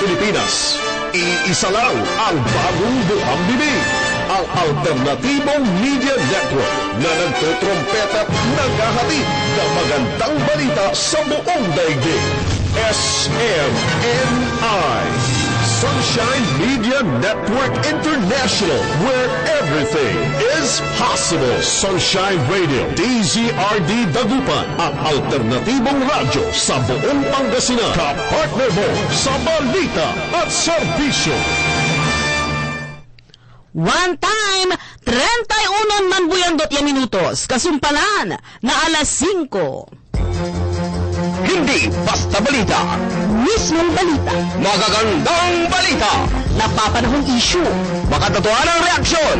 Pilipinas. Iisa lang ang bagong bukang bibig. Ang Alternatibong Media Network na nagtutrompeta at naghahatid ng magandang balita sa buong daigdig. SMNI, Sunshine Media Network International, where everything is possible. Sunshine Radio, DZRD Dagupan, ang alternatibong radyo sa buong Pangasinan. Kapartner mo sa balita at serbisyo. One time, 31 manbuyandot ya minutos, kasumpalan na alas 5. Hindi basta balita. Mismong balita. Magagandang balita. Napapanahong issue. Makatotohanang reaksyon.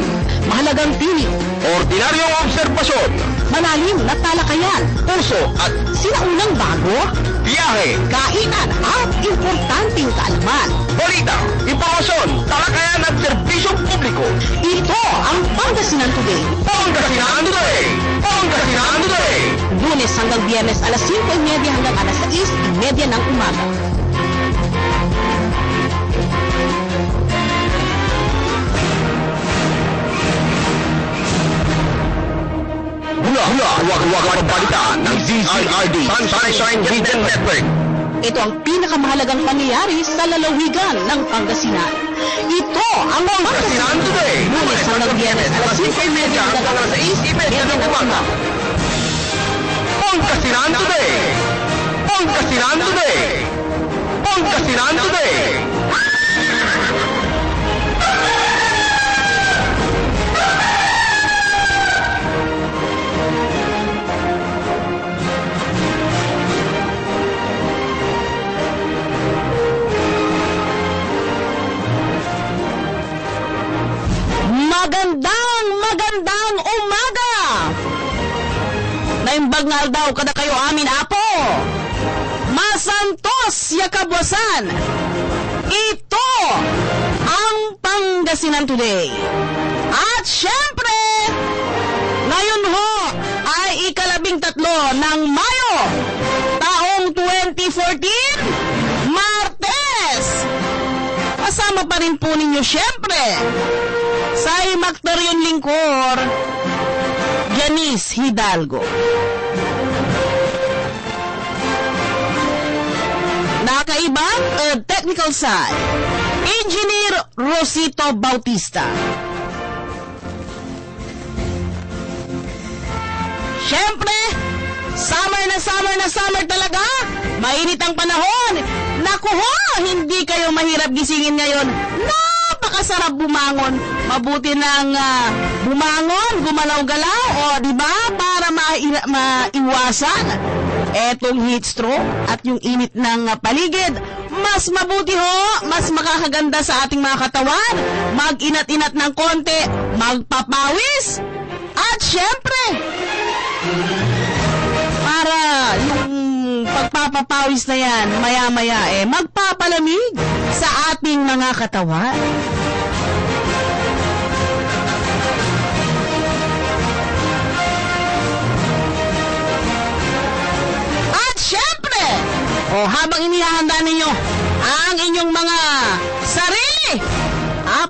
Mahalagang tinig. Ordinaryong obserbasyon. Malalim na talakayan. Puso at Sinaunang bago. biyahe. Kainan at importanteng kaalaman. Balita, impormasyon, talakayan at serbisyong publiko. Ito ang Pangasinan Today. Pangasinan Today! Pangasinan Today! Lunes hanggang Biyernes alas 5:30 hanggang alas 6:30 ng umaga. Hula, huwag ang balita ng DZRD, Sunshine Media Network. Ito ang pinakamahalagang pangyayari sa lalawigan ng Pangasinan. Ito ang Pangasinan Today! Lunes hanggang Biyernes alas 5:30 hanggang alas 6:30 ng umaga. Pangasinan Today! Pangasinan Today! Pangasinan Today! Magandang umaga! Naimbag nga daw kada kayo amin apo. Masantos ya kabwasan. Ito ang Pangasinan Today. At syempre, ngayon ho ay ika-13 ng Mayo, taong 2014, Martes. Kasama pa rin po ninyo syempre sa Maktorion Lingkor, Janice Hidalgo. Nakaibang technical side, Engineer Rosito Bautista. Siyempre, summer talaga. Mainit ang panahon. Naku ho, hindi kayo mahirap gisingin ngayon. Napakasarap bumangon. Mabuti nang bumangon, gumalaw-galaw, o di ba? Para maiwasan etong heat stroke at yung init ng paligid. Mas mabuti ho, mas makakaganda sa ating mga katawan. Mag-inat-inat ng konti, magpapawis. At syempre, para yung pagpapapawis na yan, maya-maya magpapalamig sa ating mga katawan. At syempre, habang inihahanda ninyo ang inyong mga sarili,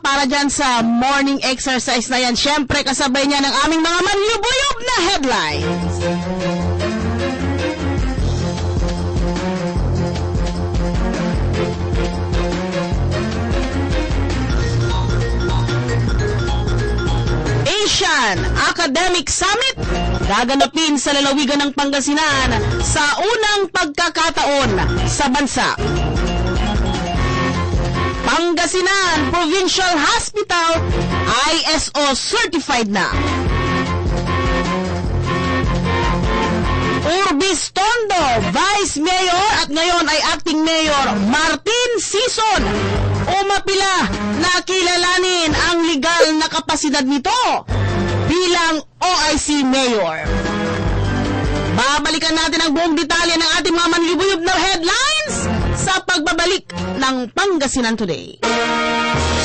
para dyan sa morning exercise na yan, syempre kasabay niya ng aming mga manlubuyog na headlines. Asian Academic Summit gaganapin sa lalawigan ng Pangasinan sa unang pagkakataon sa bansa. Pangasinan Provincial Hospital ISO certified na. Urbis Tondo, Vice Mayor at ngayon ay Acting Mayor Martin Sison, umapila na kilalanin ang legal na kapasidad nito bilang OIC Mayor. Babalikan natin ang buong detalye ng ating mga manlubuyog na headlines sa pagbabalik ng Pangasinan Today.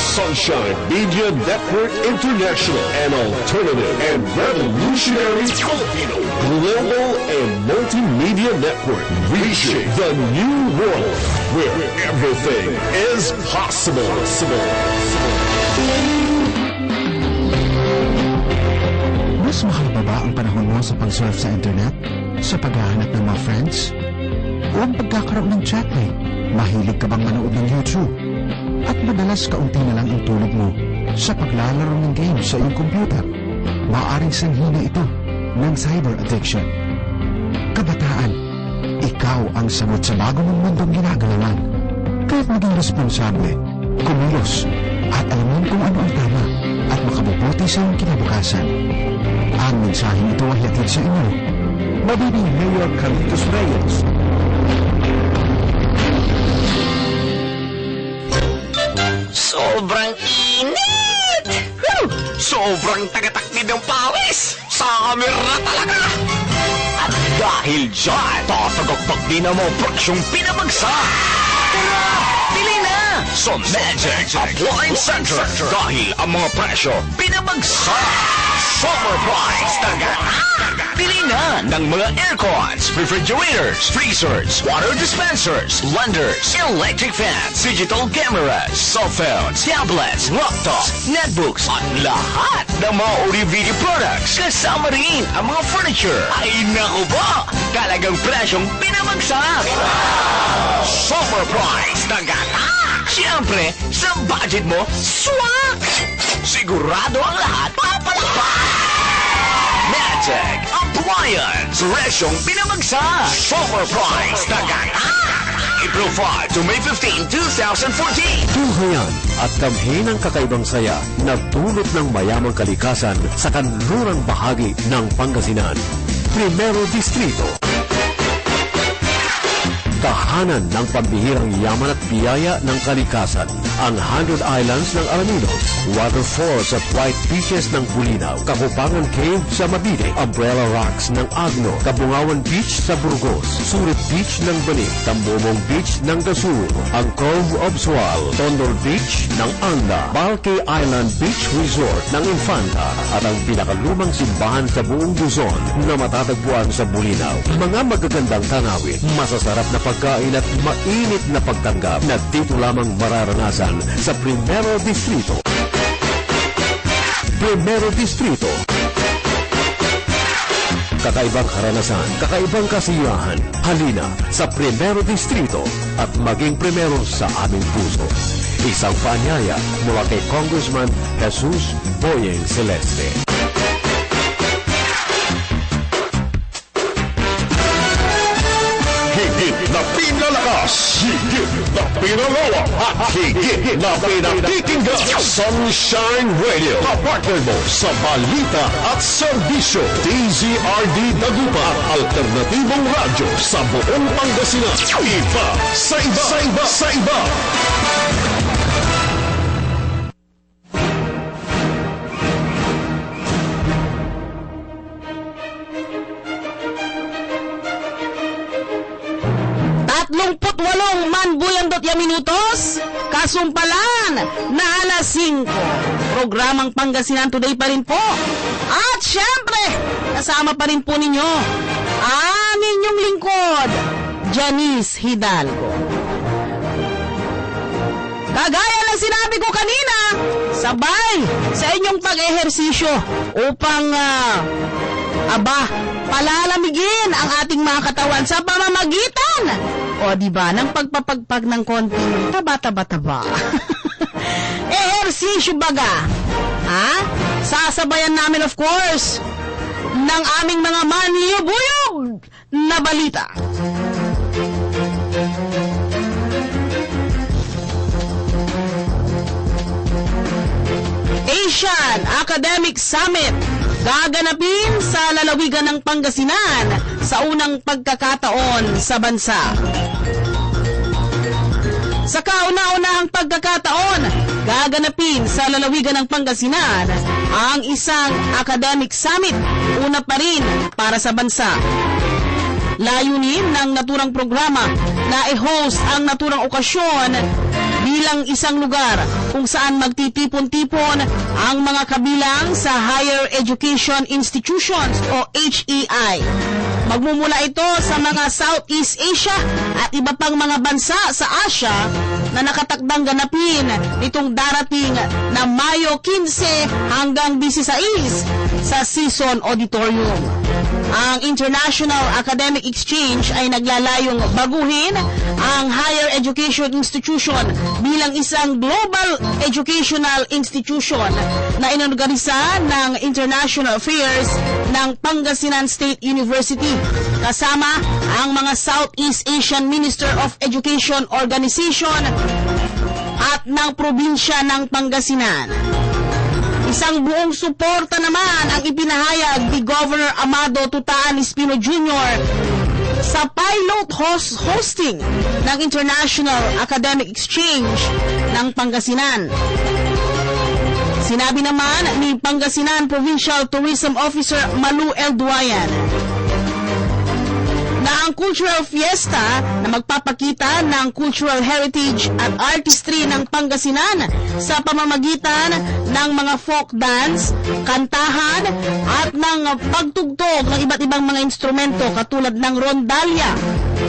Sunshine Media Network International, an alternative and revolutionary Filipino global and multimedia network, reaching the new world where everything is possible. Mas mahal pa ba ang panahon mo sa pag-surf sa internet? Sa paghahanap ng mga friends? O ang pagkakaroon ng chatmate? Mahilig ka bang manood ng YouTube? At madalas kaunti na lang ang tulog mo sa paglalaro ng game sa iyong computer? Maaaring sanhi na ito ng cyber addiction. Kabataan, ikaw ang sagot sa bago mong mundong ginagalawan. Kaya't maging responsable, kumilos, at alamin kung ano ang tama at makabubuti sa iyong kinabukasan. Ang mensaheng ito ay hatid sa inyo. Mabibing Mayor Carlitos Reyes. Sobrang init! Sobrang tagataknid ng pawis! Sa kamera talaga! At dahil dyan, tatagaktak din ang mga presyong pinabagsak! Tara! Bili na! Sa Magic Appliance Center! Dahil ang mga presyo pinabagsak! Summer price taga! Bili na ng mga aircons, refrigerators, freezers, water dispensers, blenders, electric fans, digital cameras, cell phones, tablets, laptops, netbooks, at lahat ng mga audio video products. Kasama rin ang mga furniture. Ay naku ba! Talagang presyong pinabagsak! Summer price taga! Siyempre, sa budget mo, swak! Sigurado ang lahat papalakpak! Magic Appliance! Presyong pinabagsak! Summer price tagang April 5 to May 15, 2014! Tunghayan at damhin ang kakaibang saya na dulot ng mayamang kalikasan sa kanlurang bahagi ng Pangasinan. Primero Distrito. Tahanan ng pambihirang yaman at biyaya ng kalikasan. Ang 100 Islands ng Alaminos, waterfalls at white beaches ng Bulinaw, Kakupangan Cave sa Mabini, Umbrella Rocks ng Agno, Kabungawan Beach sa Burgos, Surit Beach ng Bani, Tambomong Beach ng Dasur, ang Cove of Sual, Tondor Beach ng Anda, Balke Island Beach Resort ng Infanta, at ang pinakalumang simbahan sa buong Luzon na matatagpuan sa Bulinaw. Mga magagandang tanawin, masasarap na pagkain at mainit na pagtanggap na dito lamang mararanasan sa Primero Distrito. Primero Distrito. Kakaibang karanasan, kakaibang kasiyahan. Halina sa Primero Distrito at maging primero sa aming puso. Isang paanyaya mula kay Congressman Jesus Boyeng Celeste. Higit na pinalakas, higit na pinalawak, at higit na pinakikinggan. Sunshine Radio, kapartner mo sa balita at serbisyo. DZRD Dagupan, alternatibong radyo sa buong Pangasinan. Iba sa iba, sa iba, sa iba. minutos, kasumpalan na alas 5. Programang Pangasinan Today pa rin po. At syempre, kasama pa rin po ninyo ang inyong lingkod, Janice Hidalgo. Kagaya ng sinabi ko kanina, sabay sa inyong pag-ehersisyo upang palalamigin ang ating mga katawan sa pamamagitan, o diba, ng pagpapagpag ng konting taba-taba-taba. Ehersisyo baga. Sasabayan namin, of course, ng aming mga maniyubuyog na balita. Asian Academic Summit gaganapin sa lalawigan ng Pangasinan sa unang pagkakataon sa bansa. Sa kauna-unahang pagkakataon, gaganapin sa lalawigan ng Pangasinan ang isang academic summit, una pa rin para sa bansa. Layunin ng naturang programa na i-host ang naturang okasyon bilang isang lugar kung saan magtitipon-tipon ang mga kabilang sa Higher Education Institutions o HEI. Magmumula ito sa mga Southeast Asia at iba pang mga bansa sa Asia na nakatakdang ganapin nitong darating na Mayo 15 hanggang 16 sa Season Auditorium. Ang International Academic Exchange ay naglalayong baguhin ang higher education institution bilang isang global educational institution na inorganisa ng International Affairs ng Pangasinan State University kasama ang mga Southeast Asian Minister of Education Organization at ng probinsya ng Pangasinan. Isang buong suporta naman ang ipinahayag ni Governor Amado Tutaan Espino Jr. sa pilot hosting ng International Academic Exchange ng Pangasinan. Sinabi naman ni Pangasinan Provincial Tourism Officer Malu L. Duayan na ang cultural fiesta na magpapakita ng cultural heritage at artistry ng Pangasinan sa pamamagitan ng mga folk dance, kantahan at ng pagtugtog ng iba't ibang mga instrumento katulad ng rondalya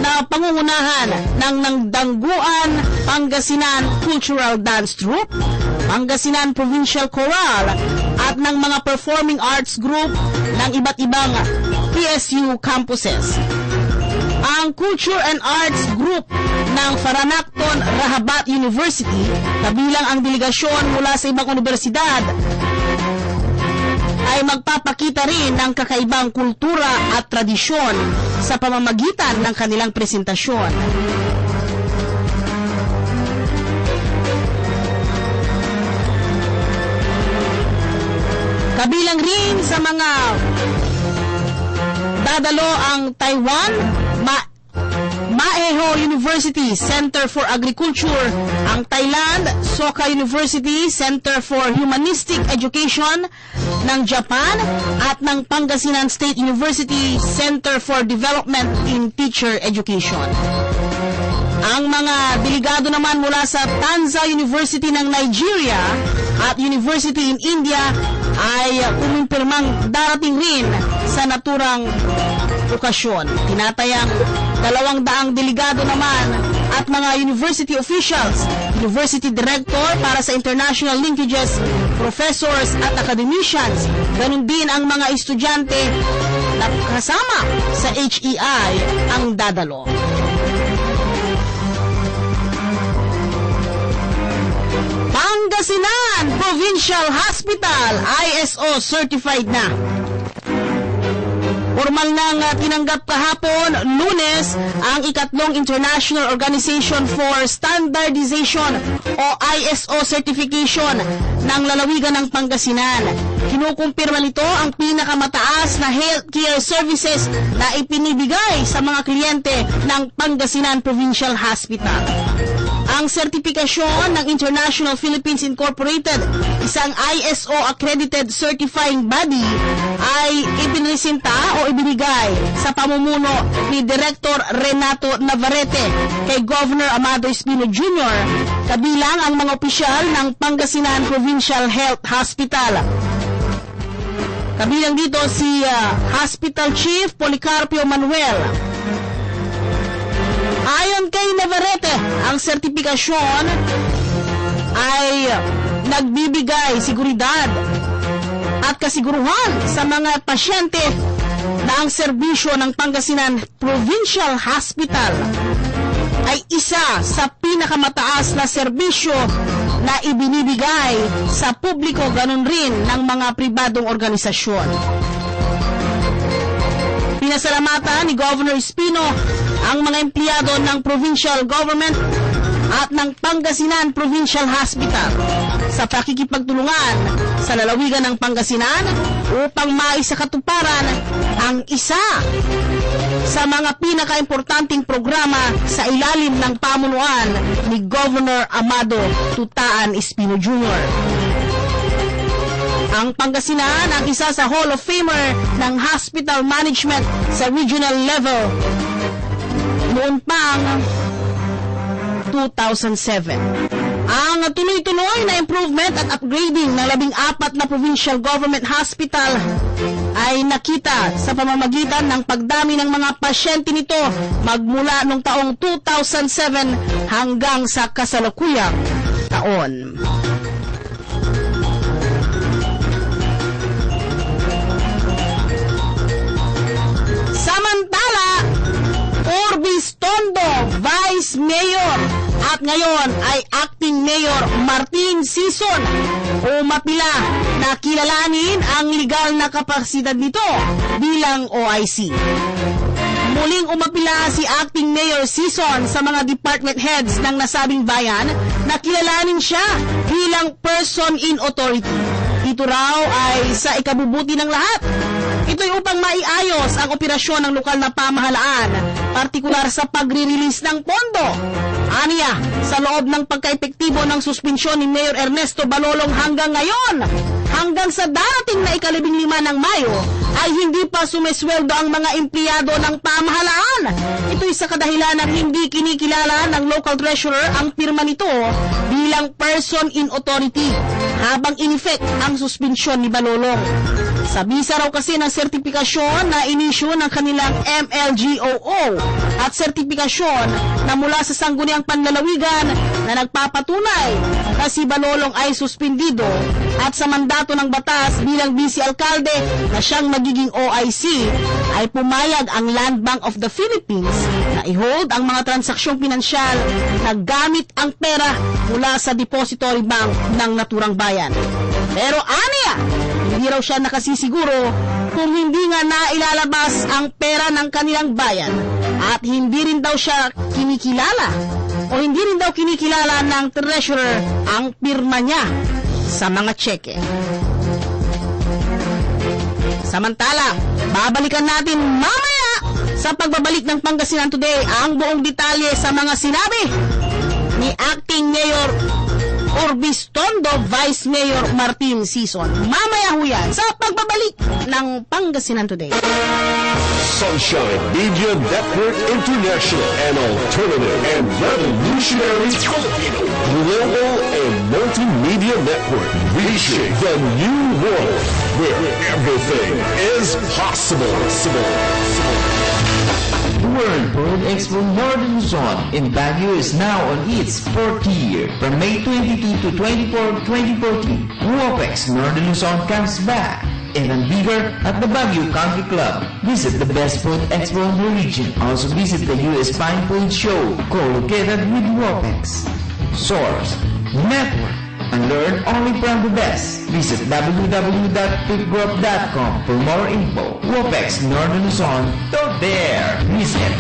na pangungunahan ng Nangdangguan Pangasinan Cultural Dance Troupe, Pangasinan Provincial Choral at ng mga performing arts group ng iba't ibang PSU campuses. Ang Culture and Arts Group ng Faranacton Rahabat University, kabilang ang delegasyon mula sa ibang universidad, ay magpapakita rin ng kakaibang kultura at tradisyon sa pamamagitan ng kanilang presentasyon. Kabilang rin sa mga dadalo ang Taiwan Maeho University Center for Agriculture, ang Thailand Soka University Center for Humanistic Education ng Japan at ng Pangasinan State University Center for Development in Teacher Education. Ang mga delegado naman mula sa Tanza University ng Nigeria at University in India ay kumimpirmang darating rin sa naturang okasyon. Tinatayang 200 delegado naman at mga university officials, university director para sa international linkages, professors at academicians, ganun din ang mga estudyante na kasama sa HEI ang dadalo. Pangasinan Provincial Hospital ISO certified na. Formal nang tinanggap kahapon, Lunes, ang ikatlong International Organization for Standardization o ISO certification ng lalawigan ng Pangasinan. Kinukumpirma nito ang pinakamataas na healthcare services na ipinibigay sa mga kliyente ng Pangasinan Provincial Hospital. Ang sertifikasyon ng International Philippines Incorporated, isang ISO accredited certifying body, ay ipinresenta o ibinigay sa pamumuno ni Director Renato Navarrete kay Governor Amado Espino Jr. kabilang ang mga opisyal ng Pangasinan Provincial Health Hospital. Kabilang dito si Hospital Chief Policarpio Manuel. Ayon kay Navarrete, ang sertifikasyon ay nagbibigay seguridad at kasiguruhan sa mga pasyente na ang serbisyo ng Pangasinan Provincial Hospital ay isa sa pinakamataas na serbisyo na ibinibigay sa publiko, ganun rin ng mga pribadong organisasyon. Pinasalamatan ni Governor Espino ang mga empleyado ng provincial government at ng Pangasinan Provincial Hospital sa pakikipagtulungan sa lalawigan ng Pangasinan upang maisakatuparan ang isa sa mga pinakaimportanteng programa sa ilalim ng pamunuan ni Governor Amado Tutaan Espino Jr. Ang Pangasinan ang isa sa Hall of Famer ng hospital management sa regional level noon pang 2007. Ang tuloy-tuloy na improvement at upgrading ng 14 na provincial government hospital ay nakita sa pamamagitan ng pagdami ng mga pasyente nito magmula noong taong 2007 hanggang sa kasalukuyang taon. Samantala, Orbis Tondo, Vice Mayor, at ngayon ay Acting Mayor Martin Sison, umapila na kilalanin ang legal na kapasidad nito bilang OIC. Muling umapila si Acting Mayor Sison sa mga department heads ng nasabing bayan na kilalanin siya bilang person in authority. Ito raw ay sa ikabubuti ng lahat. Ito'y upang maiayos ang operasyon ng lokal na pamahalaan, partikular sa pagre-release ng pondo. Aniya, sa loob ng pagka-epektibo ng suspensyon ni Mayor Ernesto Balolong hanggang ngayon, hanggang sa darating na ika-15 ng Mayo, ay hindi pa sumesweldo ang mga empleyado ng pamahalaan. Ito'y sa kadahilan ng hindi kinikilala ng local treasurer ang pirma nito bilang person in authority, habang in-effect ang suspensyon ni Balolong. Sa bisa raw kasi ng sertipikasyon na inisyu ng kanilang MLGOO at sertipikasyon na mula sa Sangguniang Panlalawigan na nagpapatunay na si Balolong ay suspendido at sa mandato ng batas bilang vice-alkalde na siyang magiging OIC, ay pumayag ang Land Bank of the Philippines na i-hold ang mga transaksyong pinansyal na gamit ang pera mula sa depository bank ng naturang bayan. Pero aniya, hindi raw siya nakasisiguro kung hindi nga nailalabas ang pera ng kanilang bayan at hindi rin daw siya kinikilala o hindi rin daw kinikilala ng treasurer ang pirma niya sa mga tseke. Samantala, babalikan natin mamaya sa pagbabalik ng Pangasinan Today ang buong detalye sa mga sinabi ni Acting Mayor Orbis Tondo, Vice Mayor Martin Sison. Mamaya ho yan sa pagbabalik ng Pangasinan Today. Sunshine Media Network International, an alternative and revolutionary Filipino global and multimedia network, reaching the new world where everything is possible. World Food Expo Northern Zone in Baguio is now on its 4th year. From May 22 to 24, 2014, WOPEX Northern Zone comes back. Even bigger at the Baguio Country Club. Visit the best food expo in the region. Also visit the US Fine Food Show, co-located with WOPEX. Source, network, and learn only from the best. Visit www.foodgroup.com for more info. WOPEX Northern Zone, don't dare miss it.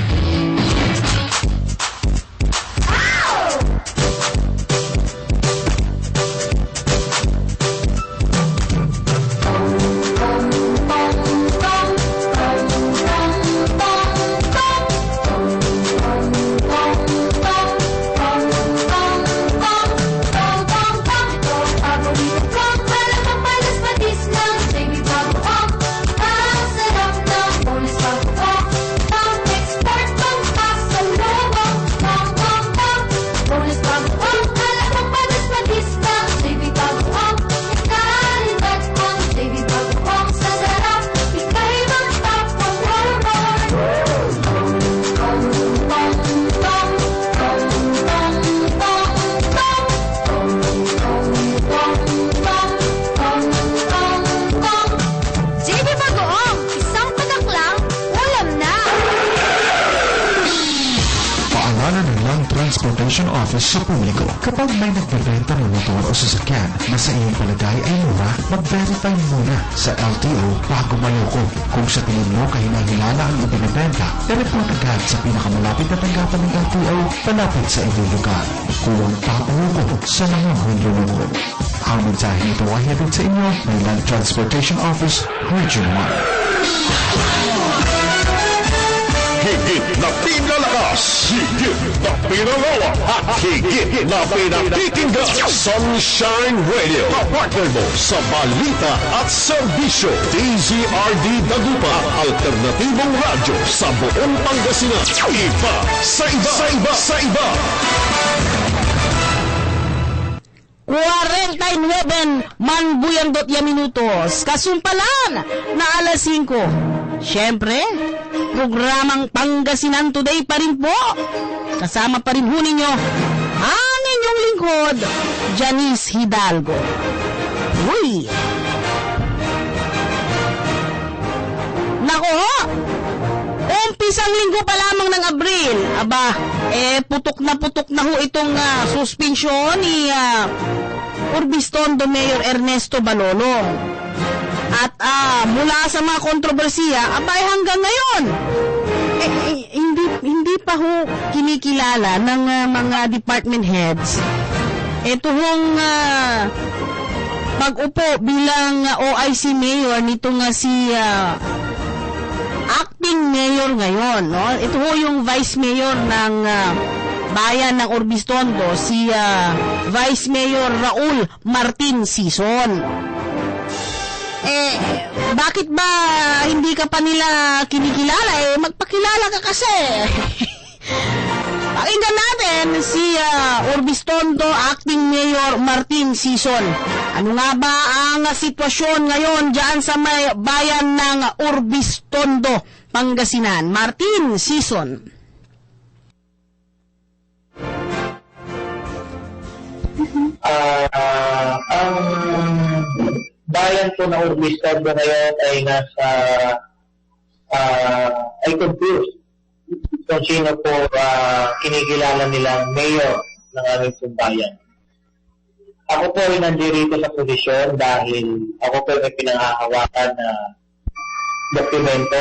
Transportation Office sa publiko. Kapag may nagbebenta ng motor o sasakyan na sa iyong palagay ay mura, mag-verify muna sa LTO bago mayoko. Kung sa tingin mo kahinahilala ang ibinibenta, i-report agad sa pinakamalapit na tanggapan ng LTO palapit sa iyong lugar. Huwag papayoko sa mga hulunod. Ang mensahe nito ay hatid sa inyo ng Land Transportation Office Region 1. Higit na pinalakas, higit na pinalawak, at higit na pinakikinggan. Sunshine Radio, kapartner mo sa balita at serbisyo. DZRD Dagupa, alternatibong radyo sa buong Pangasinan. Iba sa iba, sa iba, sa iba. 49 manbuyandot ya minutos. Kasumpalan na alas 5. Siyempre, programang Pangasinan Today pa rin po. Kasama pa rin ho ninyo ang inyong lingkod, Janice Hidalgo. Uy! Nako ho! Umpisang linggo pa lamang ng Abril. Aba, putok na ho itong suspensyon ni Urbistondo Mayor Ernesto Balolong. At mula sa mga kontrobersiya, abay hanggang ngayon, hindi pa ho kinikilala ng mga department heads. Ito hong pag-upo bilang OIC Mayor nito nga si acting mayor ngayon, no? Ito ho yung vice mayor ng bayan ng Urbistondo, si Vice Mayor Raul Martin Sison. Bakit ba hindi ka pa nila kinikilala? Magpakilala ka kasi. Pakinggan natin si Urbistondo Acting Mayor Martin Sison. Ano nga ba ang sitwasyon ngayon dyan sa may bayan ng Urbistondo, Pangasinan? Martin Sison. Ang bayan po ng Urbistondo ngayon ay nasa ay confused kung sino po kinikilala nilang mayor ng aming bayan. Ako po ay nandirito sa posisyon dahil ako po ay pinanghahawakan na dokumento,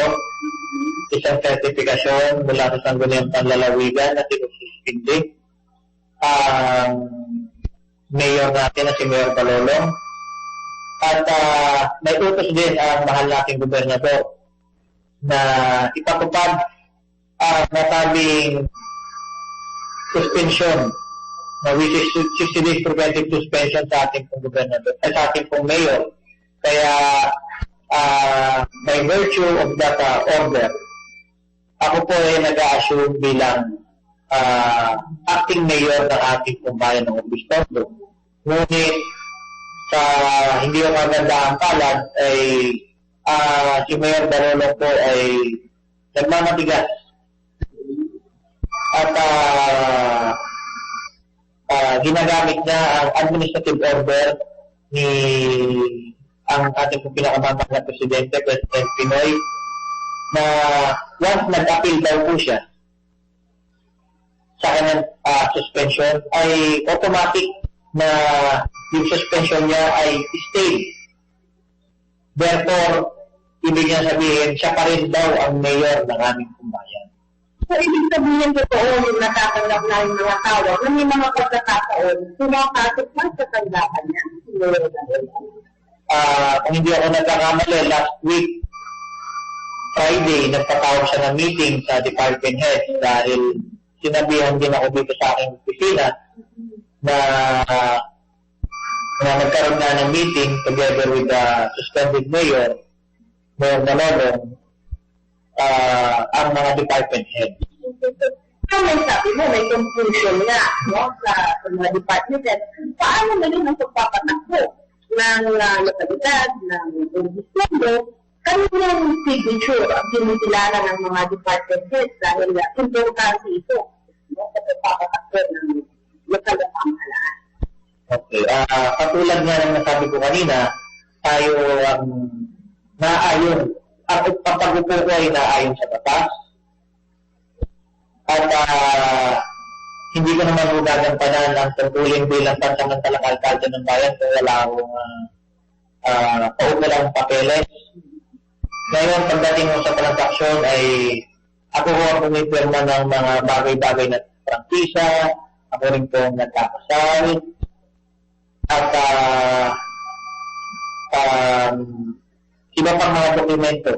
isang sertifikasyon mula sa Sangguniang Panlalawigan na sinususpindi ang mayor natin na si Mayor Balolong. At may utos din ang mahal nating gobernador na ipatupad ang nasabing suspension na which is 60 days preventive suspension sa ating pong gobernador, sa ating pong mayor. Kaya by virtue of that order, ako po ay nag-a-assume bilang acting mayor ng ating pong bayan ng Urbistondo. Ngunit sa hindi ko magandang palad ay si Mayor Balolong po ay nagmamatigas at ginagamit na ang administrative order ni ang ating pinakamamang na Presidente, President Pinoy, na once nag-appeal daw po siya sa kanyang suspension, ay automatic na yung suspension niya ay stay. Therefore, ibig niya sabihin, siya pa rin daw ang mayor ng aming kumbayan. So, ibig sabihin totoo yung natatanggap na yung mga tao na may mga pagkakataon, pumapasok na sa tanggapan niya. Kung hindi ako nagkakamali, last week, Friday, nagpatawag siya ng meeting sa department head dahil sinabihan din ako dito sa aking opisina na nagkaroon na ng meeting together with the suspended mayor, Mayor Balolong, ang mga department head. May sabi mo, may confusion nga, no, sa mga department head. Paano na rin ang pagpapatakbo ng lokalidad, ng Urbistondo, kanilang signature ang kinikilala ng mga department heads dahil importante ito, no, sa pagpapatakbo ng lokal na pamahalaan. Okay. Katulad nga ng nasabi ko kanina, tayo ang naayon. Ang pagpagupo ko ay naayon sa batas. At hindi ko naman magagampanan ang tungkulin bilang pansamantalang alkalde ng bayan kung wala akong paukulang papeles. Ngayon, pagdating mo sa transaksyon ay ako ko ang pumipirma ng mga bagay-bagay na prangkisa, ako rin pong nagkakasal, at iba pang mga dokumento.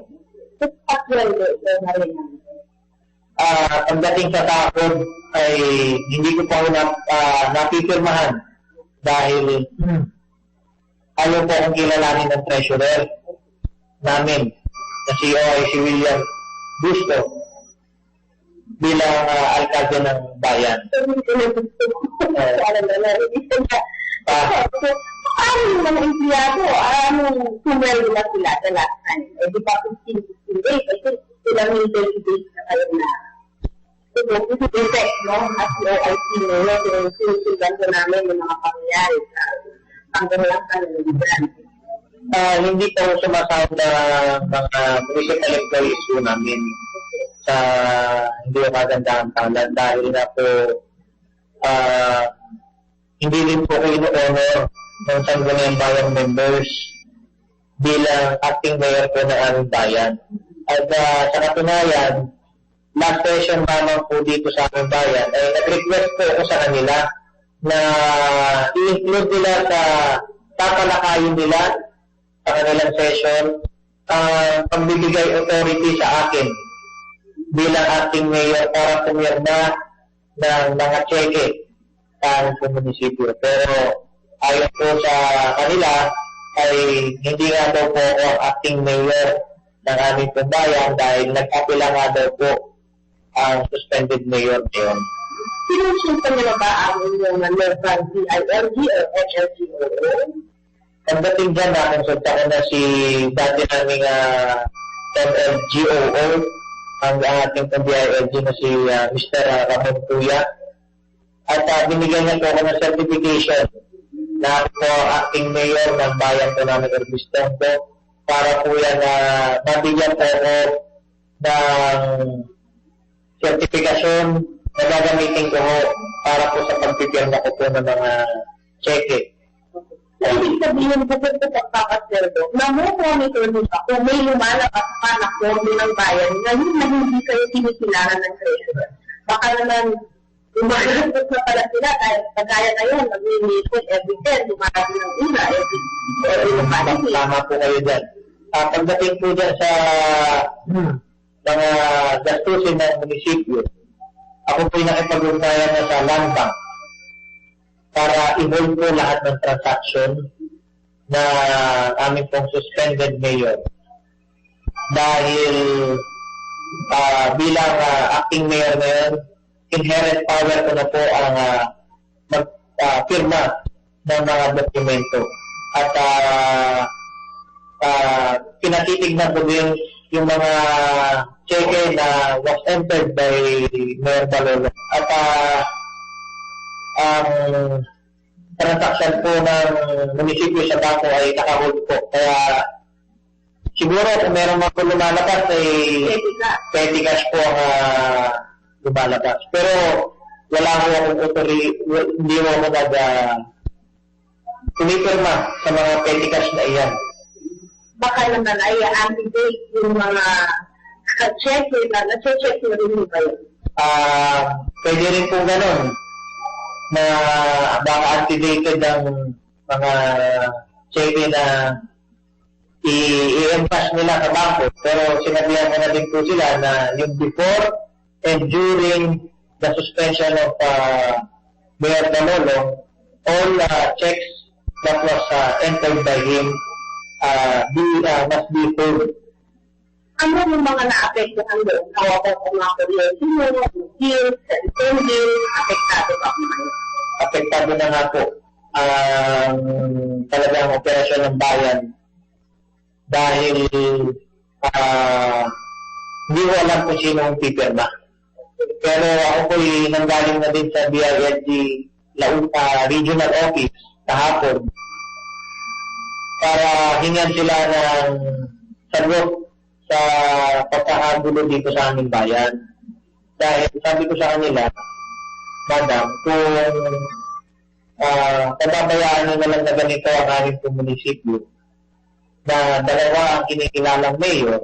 Pagdating sa takod ay hindi ko pa napipirmahan dahil ayaw po akong kilalanin ng treasurer namin na si William Busto bilang alkalde ng bayan. So, paano yung mga empleyado? Anong sumweldo na sila sa last time? Eh, di ba 15 days? I think sila may daily days na kayo na. So, this is effect, no? As the OIC, no? Sinusundan ko namin yung mga pangyayari sa panggalang kanaligan. Hindi po sumasahod na mga municipal employees po namin sa hindi magandang tangan dahil na po hindi din po ko ino-honor ng Sangguniang Bayan members bilang acting mayor po ng aming bayan. At sa katunayan, last session naman po dito sa aming bayan ay nag-request po ako sa kanila na i-include nila sa tatalakayin nila sa kanilang session pagbibigay authority sa akin bilang acting mayor para pumirma ng mga cheque sa munisipyo. Pero ayon po sa kanila ay hindi nga daw po ako ang acting mayor ng aming bayan dahil nag-apila nga daw po ang suspended mayor ngayon. Sinusunta nila ba ang inyong local DILG o HLGO? Pagdating dyan, nakonsulta ko na si dati naming MLGOO, ang ating DILG na si Mr. Ramon Tuya. At binigyan niya po ako ng certification na ako acting mayor ng bayan po namin Orbistongo para po yan mabigyan po ako ng certification na gagamitin ko para po sa pagpipirma ko po ng mga cheque. Ibig sabihin ko po sa pagpapasweldo, na-monitor nyo pa kung may lumalabas pa na form ng bayan ngayon na hindi kayo tinikilangan ng treasurer. Baka naman, lumalabas na pala sila dahil kagaya kayo, nag-meeting every 10, lumalabas ng una, every lumalabas. Tama po kayo dyan. Pagdating po dyan sa mga gastusin ng munisipyo, ako po'y nakipag-ugnayan na sa land bank para i-hold po lahat ng transaction na aming pong suspended mayor. Dahil bilang acting mayor ngayon, inherent power ko na po ang magpirma ng mga dokumento. At pinatitignan ko din yung mga cheque na was entered by Mayor Balolo. At ang transaction po ng munisipyo sa bangko ay nakahold po. Kaya siguro kung meron mga lumalabas ay petty cash po ang lumalabas. Pero wala ko akong hindi mo ako kumipirma sa mga petty cash na iyan. Baka naman ay anti-date yung mga check na nasa-check na rin ba yun? Pwede rin po ganun na baka anti-dated ang mga check na i-encash nila sa bangko. Pero sinabihan ko na din po sila na yung before and during the suspension of Mayor Balolo, all checks that was entered by him must be full. Ano yung mga na-apektuhan doon? Kawapan ko mga kuryente mo, bills, cellphone bills, apektado ba mga? Apektado na nga po ang talagang operasyon ng bayan dahil hindi ko alam kung sino ang pipirma. Pero ako po'y nanggaling na din sa DILG Regional Office kahapon para hingan sila ng sagot sa pagkakagulo dito sa aming bayan. Dahil sabi ko sa kanila, Madam, kung pababayaan nyo na lang na ganito ang aming munisipyo na dalawa ang kinikilalang mayor,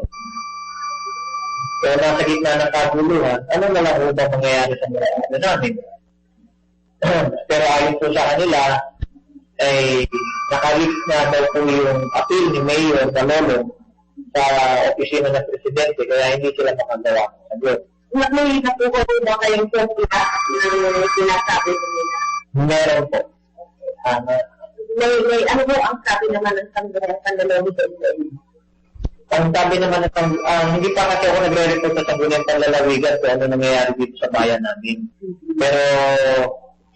so nasa gitna ng kaguluhan, ano na lang ba mangyayari sa mga namin? Pero ayon po sa kanila, ay nakalift na daw po yung appeal ni Mayor Balolo sa opisina ng Presidente, kaya hindi sila makagawa ng sagot. May nakuha po ba kayong kopya ng sinasabi nila? Meron po. May ano po ang sabi naman ng Sangguniang Panlalawigan? Ang sabi naman ng hindi pa kasi ako nagre-report sa Sangguniang Panlalawigan kung ano nangyayari dito sa bayan namin. Pero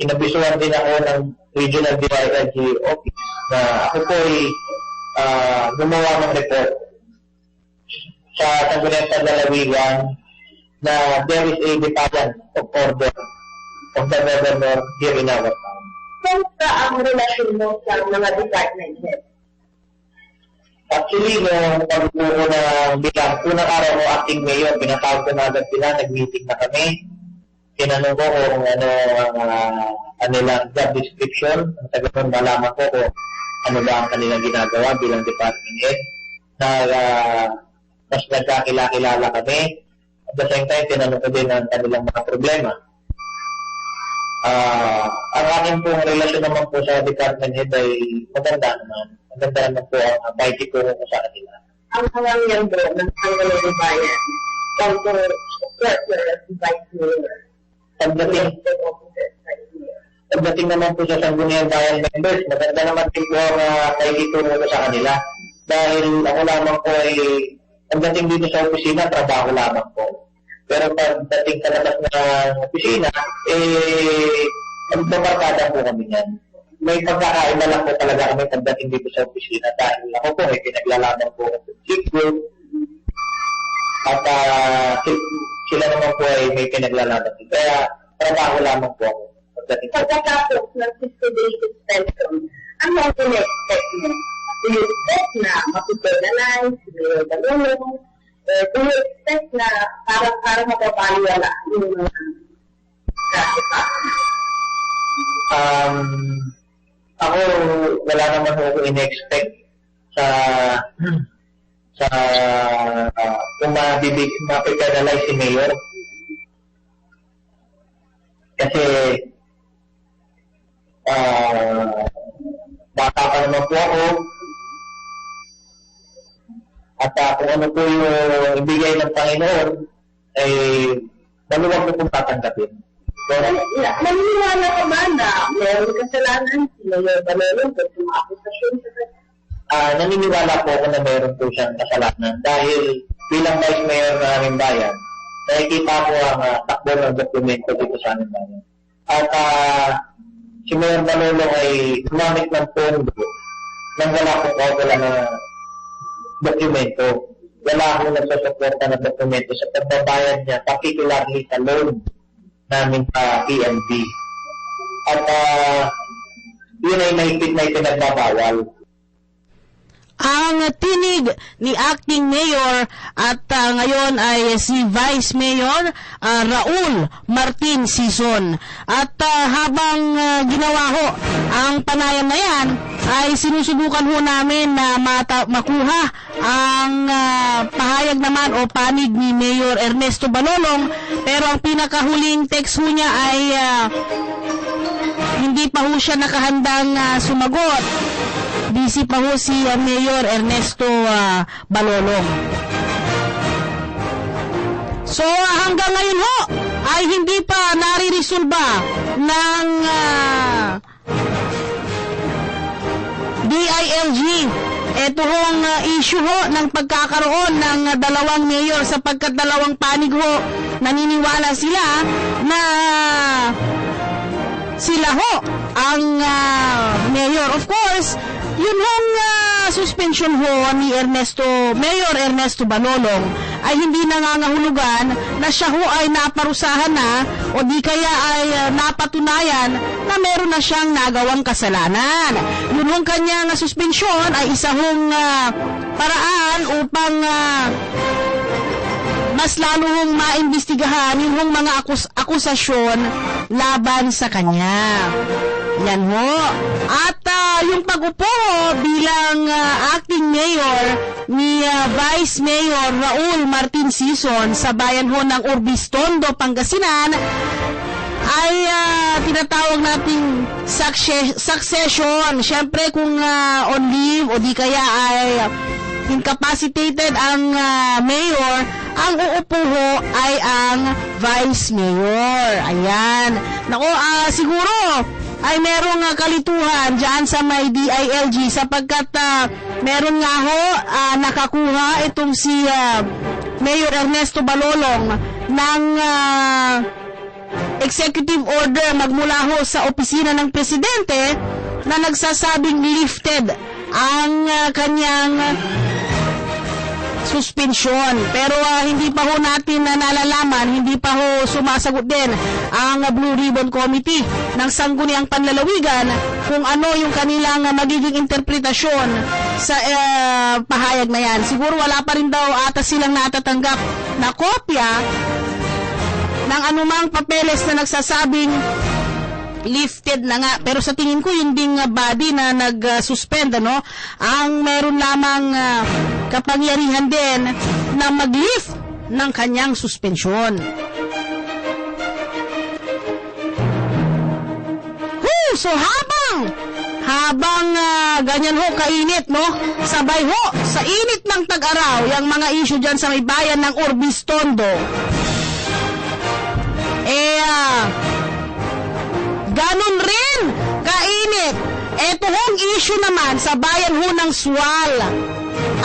inabisuhan din ako ng Regional DILG office na ako po ay gumawa ng report sa Sangguniang Lalawigan na there is a defiance of order of the governor here in our town. Kumusta ang relasyon mo sa mga department heads? Actually, nung pagbuo ko ng bilang unang araw ko acting mayor, pinatawag ko na agad sila, nag-meeting na kami. Tinanong ko kung ano nilang job description, ang taga malaman ko kung ano ba ang kanilang ginagawa bilang department head. Mas nagkakilala kami. At the same time, tinanong ko din ang kanilang mga problema. Ang aking pong relasyon naman po sa department head ay maganda naman. Maganda naman po ang pakikitulong ko sa kanila. Ang mga miyembro ng Sangguniang Bayan, Council Supporter at Vice Mayor. Pagdating naman po sa Sangguniang Bayan members, maganda naman din po ang pakikitulong ko sa kanila. Dahil ako lamang po ay pagdating dito sa opisina, trabaho lamang po. Pero pagdating sa labas ng opisina, magbabarkada po kami yan. May pagkakaiba lang po talaga kami pagdating dito sa opisina dahil ako po ay pinaglalaban po sa chief group at sila naman po ay may pinaglalaban. Kaya trabaho lamang po ako. Pagkatapos ng 60 days suspension, ano ang in-expect mo? Do you expect na mapipernalize, may dalulong? Do you expect na parang mapapaliwala yung mga ako, wala naman ako in-expect sa kung mapipernalize si Mayor. Kasi bata pa naman po ako at kung ano po yung ibigay ng Panginoon ay maluwag ko pong tatanggapin. So, naniniwala ka ba na mayroon kasalanan si Mayor Balolo sa mga akusasyon sa kanya? Naniniwala po ako na mayroon po siyang kasalanan dahil bilang Vice Mayor ng aming bayan, nakikita ko ang takbo ng dokumento dito sa aming bayan. At si Mayor Balolo ay gumamit ng pondo nang wala kong wala na dokumento. Wala akong nagsusuporta ng dokumento sa pagbabayad niya, particularly sa loan namin sa PNB. At yun ay mahigpit na ipinagbabawal. Ang tinig ni Acting Mayor at ngayon ay si Vice Mayor Raul Martin Sison. At habang ginawa ho ang panayam na yan, ay sinusubukan ho namin na makuha ang pahayag naman o panig ni Mayor Ernesto Balolong, pero ang pinakahuling text ho niya ay hindi pa ho siya nakahandang sumagot. Busy pa ho si Mayor Ernesto Balolong. So hanggang ngayon ho ay hindi pa nare-resolba ng DILG ito hong issue ho ng pagkakaroon ng dalawang mayor, sapagkat dalawang panig ho naniniwala sila na sila ho ang mayor. Of course, yun hong suspension ho ni Mayor Ernesto Balolong ay hindi nangangahulugan na siya ho ay naparusahan na o di kaya ay napatunayan na meron na siyang nagawang kasalanan. Yun hong kanyang suspension ay isa hong paraan upang mas lalo hong maimbestigahan yung hong mga akusasyon laban sa kanya. Yan ho. At yung pag-upo bilang acting mayor ni Vice Mayor Raul Martin Sison sa bayan ho ng Urbistondo, Pangasinan ay tinatawag nating succession. Siyempre kung on leave o di kaya ay incapacitated ang mayor, ang uupo ho ay ang vice mayor. Ayan. Nako, siguro ay merong kalituhan dyan sa may DILG sapagkat meron nga ho nakakuha itong si Mayor Ernesto Balolong ng executive order magmula ho sa opisina ng presidente na nagsasabing lifted ang kanyang suspensyon. Pero hindi pa ho natin nalalaman, hindi pa ho sumasagot din ang Blue Ribbon Committee ng Sangguniang Panlalawigan kung ano yung kanilang magiging interpretasyon sa pahayag na yan. Siguro wala pa rin daw ata silang natatanggap na kopya ng anumang papeles na nagsasabing lifted na nga. Pero sa tingin ko yung ding body na nag-suspend, ang meron lamang kapangyarihan din na mag-lift ng kanyang suspensyon. So habang ganyan ho kainit, sabay ho sa init ng tag-araw yung mga issue dyan sa may bayan ng Urbistondo, ganun rin kainit eto hong issue naman sa bayan ho ng Sual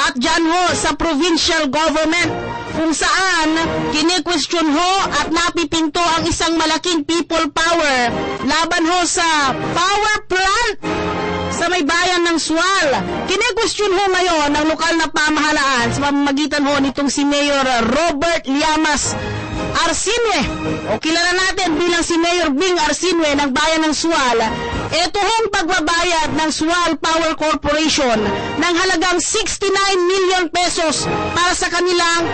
at dyan ho sa provincial government, kung saan kine-question ho at napipinto ang isang malaking people power laban ho sa power plant sa may bayan ng Sual. Kine-question ho ngayon ng lokal na pamahalaan sa pamamagitan ho nitong si Mayor Robert Llamas Arsinue, o kilala natin bilang si Mayor Bing Arsinue ng bayan ng Sual. Ito hong pagbabayad ng Sual Power Corporation ng halagang 69 million pesos para sa kanilang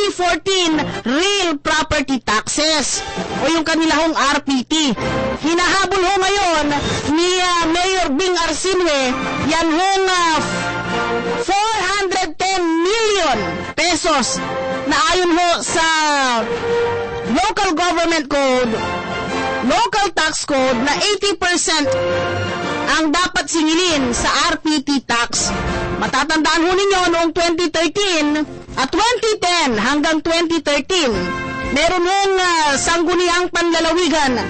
2014 real property taxes o yung kanilang RPT. Hinahabol ho ngayon ni Mayor Bing Arsinue yan hong 410 million pesos na ayon ho sa local government code, local tax code, na 80% ang dapat singilin sa RPT tax. Matatandaan ho ninyo noong 2013 at 2010 hanggang 2013, meron hong sangguniang panlalawigan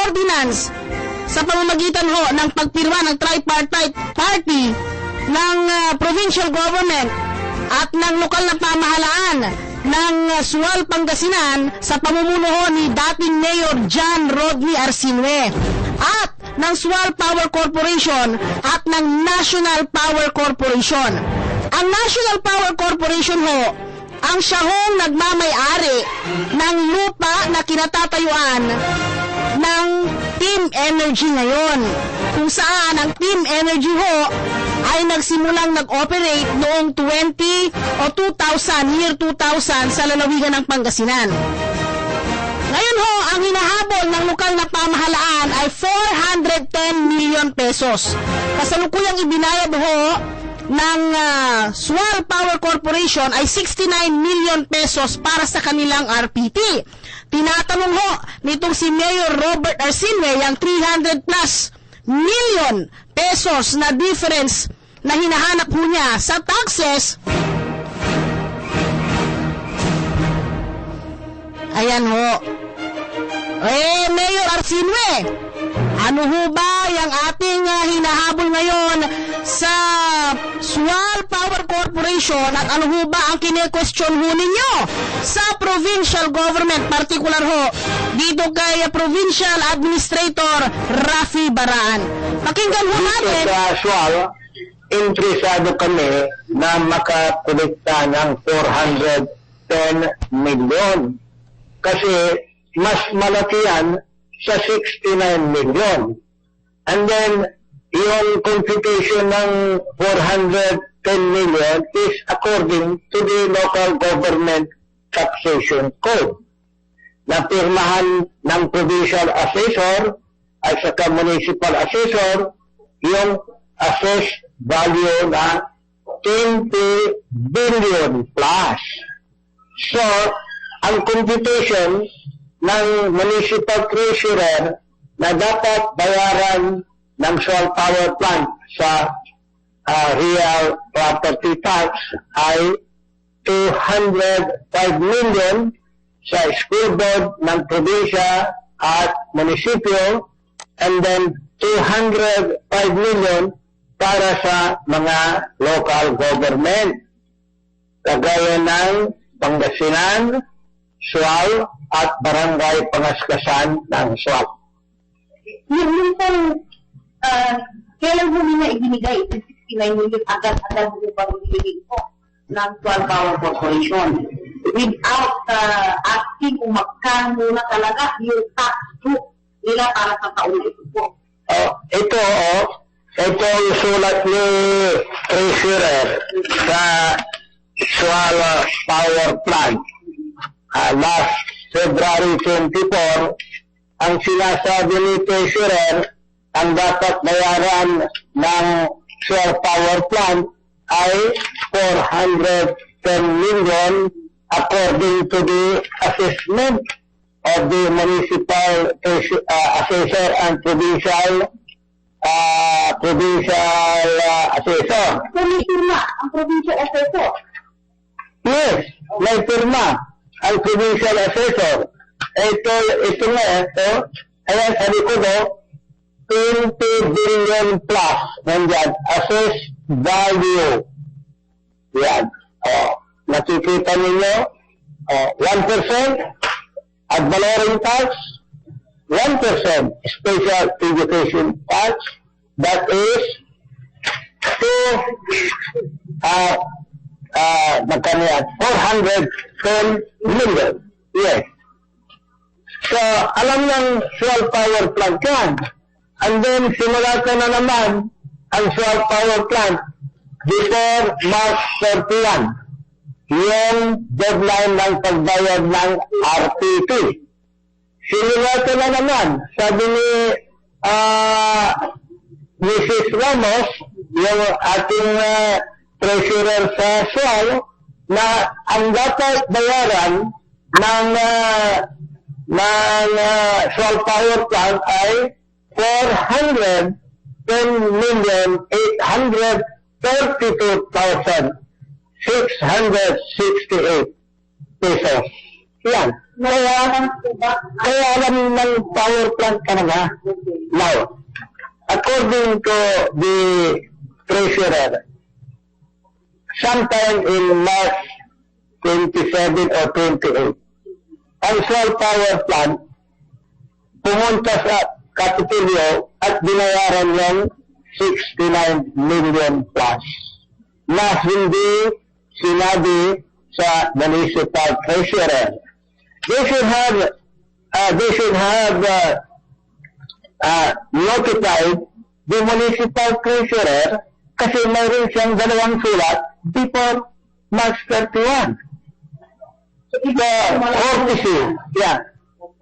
ordinance sa pamamagitan ho ng pagpirma ng tripartite party ng provincial government at ng lokal na pamahalaan ng Sual, Pangasinan sa pamumuno ni dating Mayor John Rodney Arsinue at ng Sual Power Corporation at ng National Power Corporation. Ang National Power Corporation ho ang siya hong nagmamay-ari ng lupa na kinatatayuan ng Team Energy ngayon, kung saan ang Team Energy ho ay nagsimulang nag-operate noong 2000, year 2000 sa lalawigan ng Pangasinan. Ngayon ho, ang hinahabol ng lokal na pamahalaan ay 410 million pesos. Kasalukuyang ibinayad ho ng Sual Power Corporation ay 69 million pesos para sa kanilang RPT. Tinatanong ho nitong si Mayor Robert Arsinue yung 300 plus million pesos na difference na hinahanap ho niya sa taxes. Ayan ho. Mayor Arsinue, ano ho ba yung ating hinahabol ngayon sa Sual Power Corporation at ano ho ba ang kine-question ho ninyo sa provincial government, particular ho dito kay Provincial Administrator Rafi Baraan? Pakinggan ho natin. Sa Sual, interesado kami na makakolekta ng 410 million kasi mas malaki yan sa 69 million. And then, yung computation ng 410 million is according to the local government taxation code. Napirmahan ng provincial assessor at saka municipal assessor yung assessed value na 20 billion plus. So, ang computation ng municipal treasurer na dapat bayaran ng Sual Power Plant sa real property tax ay 205 million sa school board ng probinsya at munisipyo, and then 205 million para sa mga local government kagaya ng Pangasinan, Sual at Barangay Pangaskasan ng Sual. Yung pong, kailan mo nila ibinigay? 69 million agad-agad mo pa ibinigay po ng Sual Power Corporation without asking kung magkano na talaga yung tax book nila para sa taon na ito po. Ito yung sulat ni Treasurer sa Sual Power Plant. Last February 24, ang sinasabi ni Treasurer, ang dapat bayaran ng Sual Power Plant ay 410 million according to the assessment of the municipal assessor and provincial assessor. Pirma ang provincial assessor. Yes, may pirma ang provincial assessor. Ito nga, ayan, sabi ko 20 billion plus nandyan, assessed value. Yan. Nakikita ninyo, 1% ad valorem tax, 1% special education tax, that is magkano yan? 410 million. Yes. So, alam ng Sual Power Plant yan. And then, simula ka na naman ang Sual Power Plant before March 31. Yung deadline ng pagbayad ng RPT. Simula ka na naman. Sabi ni Mrs. Ramos, yung ating treasurer sa Sual, na ang dapat bayaran ng Sual Power Plant ay 410,832,668 pesos. Yan. Kaya alam ng power plant ka na. Now, according to the treasurer, sometime in March 27 or 28, ang Sual Power Plant pumunta sa Kapitolyo at binayaran ng 69 million plus na hindi sinabi sa municipal treasurer. They should have notified the municipal treasurer kasi mayroon siyang dalawang sulat before March 31. Courtesy. Yeah.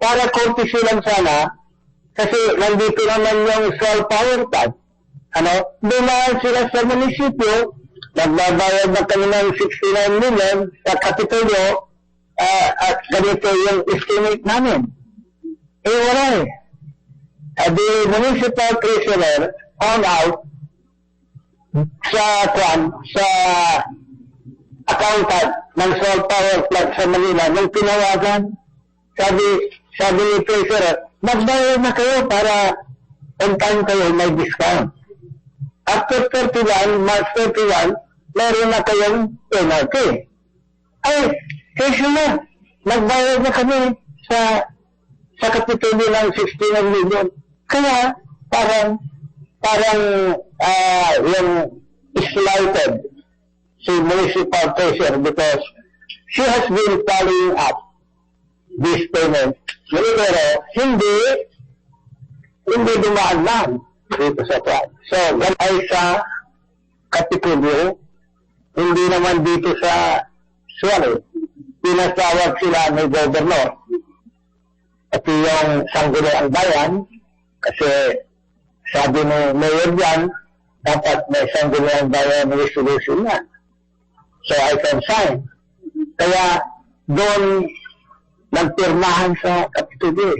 Para courtesy lang sana kasi nandito naman yung Sual Power Plant. Dumaan sila sa munisipyo, nagbabayad na kami ng 69 million sa Kapitolyo at ganito yung estimate namin. Wala eh. The municipal treasurer found out sa accountant ng Sual Power Plant sa Manila nung tinawagan, sabi ni treasurer, magbayad na kayo para on time kayo may discount. After 31, March 31, meron na kayong penalty. Ay, kasi na, nagbayad na kami sa Kapitolyo ng 69 million. Kaya, parang yung slighted si municipal treasurer because she has been following up this payment. Pero hindi dumaan lang dito sa plan. So, yan ay sa Kapitolyo, hindi naman dito sa Sual. Pinatawag sila ng gobernador. At yung Sangguniang Bayan, kasi sabi ni Mayor Jan, dapat may Sangguniang Bayan resolution yan. So, I can sign. Kaya, doon nagpirmahan sa Kapitolyo.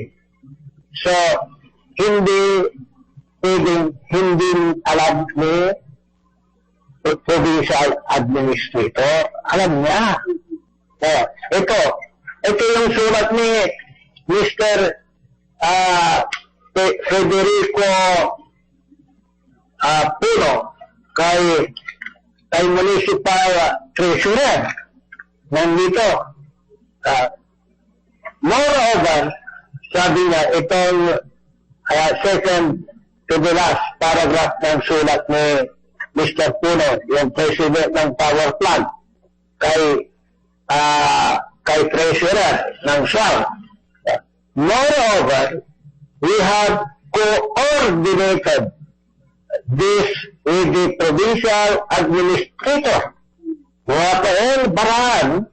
So, hindi alam ni provincial administrator. Alam niya. Ito yung sulat ni Mr. Federico Puno kay municipal treasurer. Nandito. Moreover, sabi niya, itong second to the last paragraph ng sulat ni Mr. Puno, yung president ng power plant, kay treasurer ng SWAL. Moreover, we have coordinated this with the provincial administrator, Rafael Baran,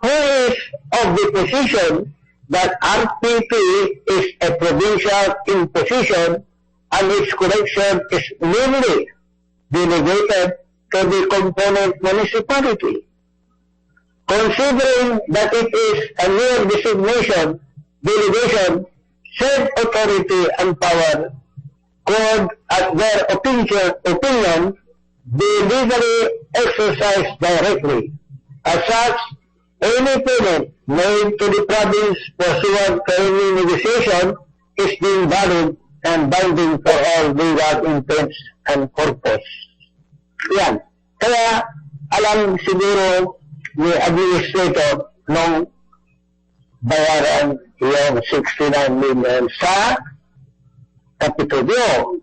who is of the position that RPP is a provincial imposition and its correction is mainly delegated to the component municipality. Considering that it is a mere delegation, said authority and power could, at their opinion, be legally exercised directly. As such, any payment made to the province pursuant to any negotiation is deemed valid and binding for all legal intents and purpose. Yan. Kaya, alam siguro ni administrator nung bayaran yung 69 million sa Kapitolyo.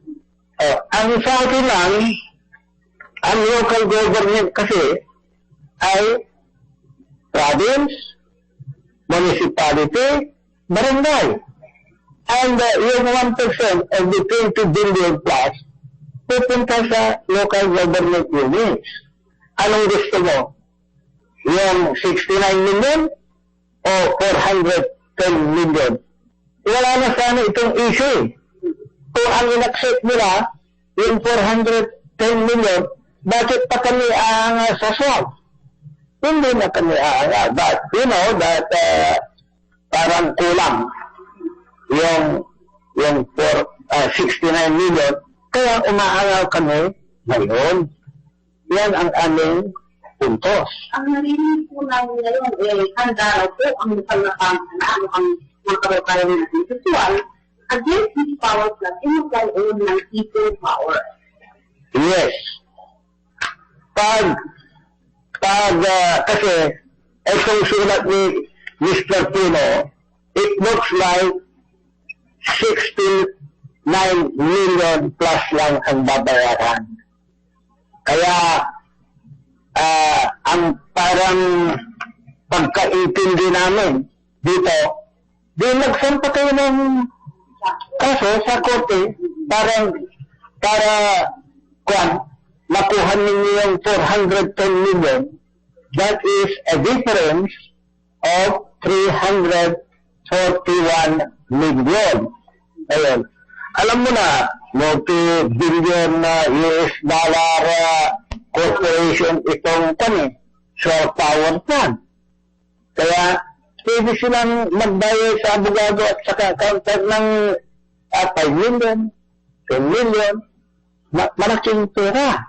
Ang sa akin lang, ang local government kasi ay province, municipality, barangay. And yung 1% of the 20 billion plus pupunta sa local government units. Anong gusto mo? Yung 69 million o 410 million? Wala na sana itong issue. Kung ang in-accept nila, yung 410 million, bakit pa kami ang sa SWAL? Hindi na kami but you know that parang kulang yung 69 million, kaya umaangal kami ngayon. Yan ang aming puntos. Ang narinig po namin ngayon, handa raw po ang lokal na pamahalaan ang mga kababayan natin sa SWAL against this power plant in the ng people power. Yes. Kasi itong sulat ni Mr. Puno, it looks like 69 million plus lang ang babayaran. Kaya ang parang pagkaintindi namin dito, di nagsampa kayo ng kaso sa korte para makuha ninyo yung 410 million. That is a difference of 341 million. Ayun. Alam mo na, multi-billion US dollar corporation itong shore power plant. Kaya, pwede silang magbayad sa abogado at saka counter ng 5 million, 10 million, malaking pera.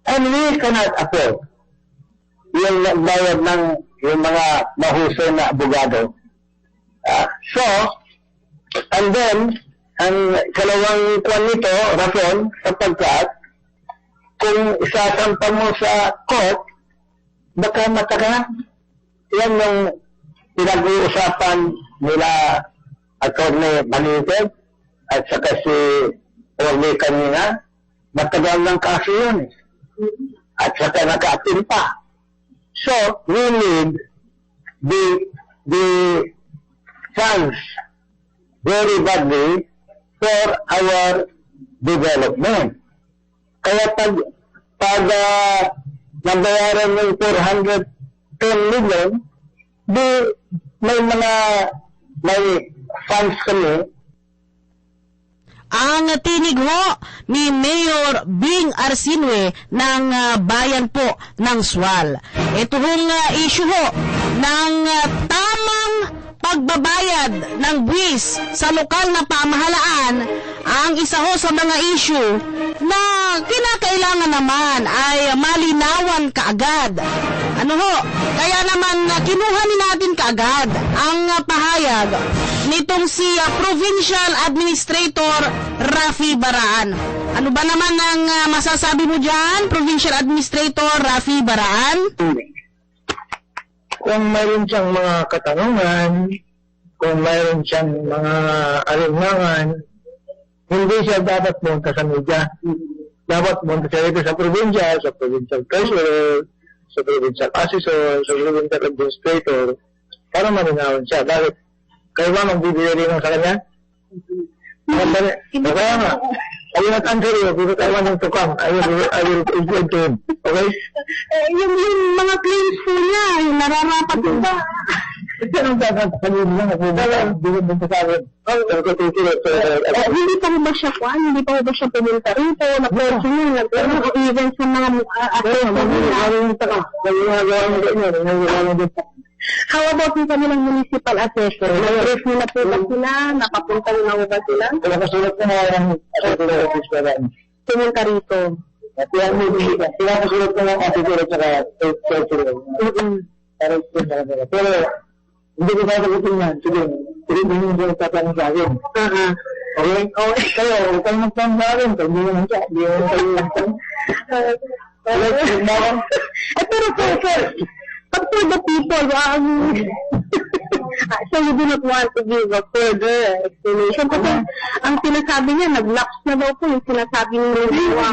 And we cannot afford yung nagbayad ng yung mga mahusay na abogado. And then, ang kalawang kwan nito, Rason, sapagkat, kung isasampa mo sa court, baka mataga. Yan yung pinag-uusapan nila Atty. Malinted at saka si Orly kanina, matagal ng kaso yun. At saka naka-appeal pa. So, we need the funds very badly for our development. Kaya pag nabayaran ng 410 million, may funds kami. Ang tinig ho ni Mayor Bing Arsinue ng bayan po ng SWAL. Ito hong issue ho ng tamang pagbabayad ng buwis sa lokal na pamahalaan ang isa ho sa mga issue na kinakailangan naman ay malinawan kaagad. Ano ho? Kaya naman kinuha ni natin kaagad ang pahayag nitong si Provincial Administrator Rafi Baraan. Ano ba naman ang masasabi mo dyan, Provincial Administrator Rafi Baraan? Kung mayroon siyang mga katanungan kung mayroon siyang mga alinlangan, hindi siya dapat punta sa media. Dapat punta siya ito sa provincial treasurer, sa provincial assessor, sa provincial administrator, para malinawin siya. Bakit? Kayo ba magbibigay rin sa kanya? Kaya nga, I will not answer you because I want him to come. I will explain to him. Okay? Yung mga claims po niya, yung nararapat po ba? Anong dapat sabihin niya? Hindi ko din sa akin. Hindi pa ba siya kuhan? Hindi pa ba siya pumunta rito? Nag-personal, nag-event sa mga How about yung kanilang municipal assessor? Nag-ref nila po ba sila? Nakapunta na ba sila? Nakasulat na nga yung assessor. Pumunta rito. Nakasulat na yung assessor at saka treasurer. Pero hindi ko sasagutin yan. Sige, hindi mo tatanong sa akin. Okay? Okay. Kayo, huwag kang magtanong sa akin. Hindi naman siya. Hindi naman kayo magtanong. Pero sir, but for the people, so you do not want to give a further explanation. Kasi ang sinasabi niya, nag-lapse na daw po yung sinasabi niya.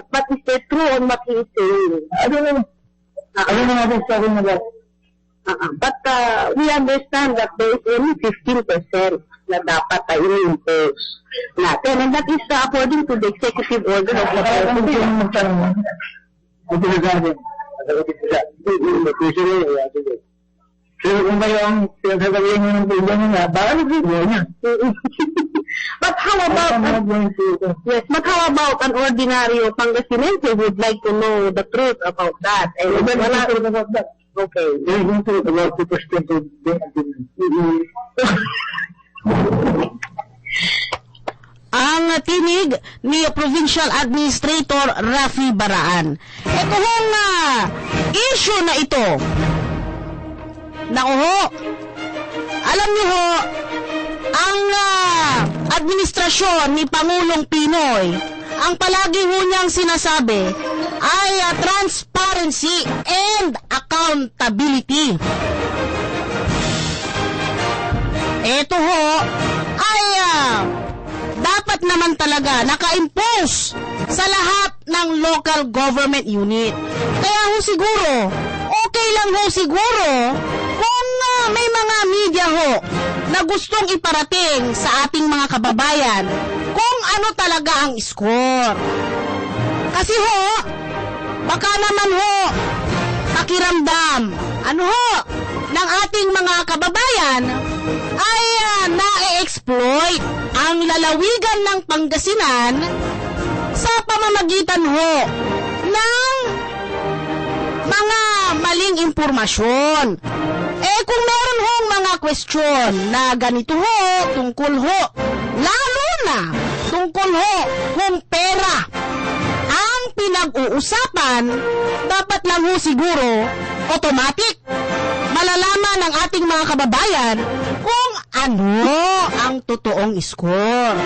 But is it true on what he is saying? Ano na natin sa akin na But we understand that there is only 15% na dapat ay i-impose natin. And that is according to the executive order of the president. Pero kung kayo ang sasabihin nyo ng tulong niya, baka nag-video niya. But how about an ordinary Pangasinense who would like to know the truth about that? And wala truth about that. Okay. They're going to about 2% of the Ang tinig ni Provincial Administrator Rafi Baraan. Ito hong issue na ito. Naku ho, alam niyo ho, ang administrasyon ni Pangulong Pinoy, ang palagi ho niyang sinasabi ay transparency and accountability. Ito ho ay dapat naman talaga naka-impose sa lahat ng local government unit. Kaya ho siguro, okay lang ho siguro kung may mga media ho na gustong iparating sa ating mga kababayan kung ano talaga ang score. Kasi ho, baka naman ho, pakiramdam, ng ating mga kababayan ay na-exploit ang lalawigan ng Pangasinan sa pamamagitan ho ng mga maling impormasyon. Kung meron hong mga question na ganito ho, tungkol ho, lalo na tungkol ho, kung pera ang pinag-uusapan, dapat lang ho siguro, automatic, malalaman ng ating mga kababayan kung ano ang totoong score.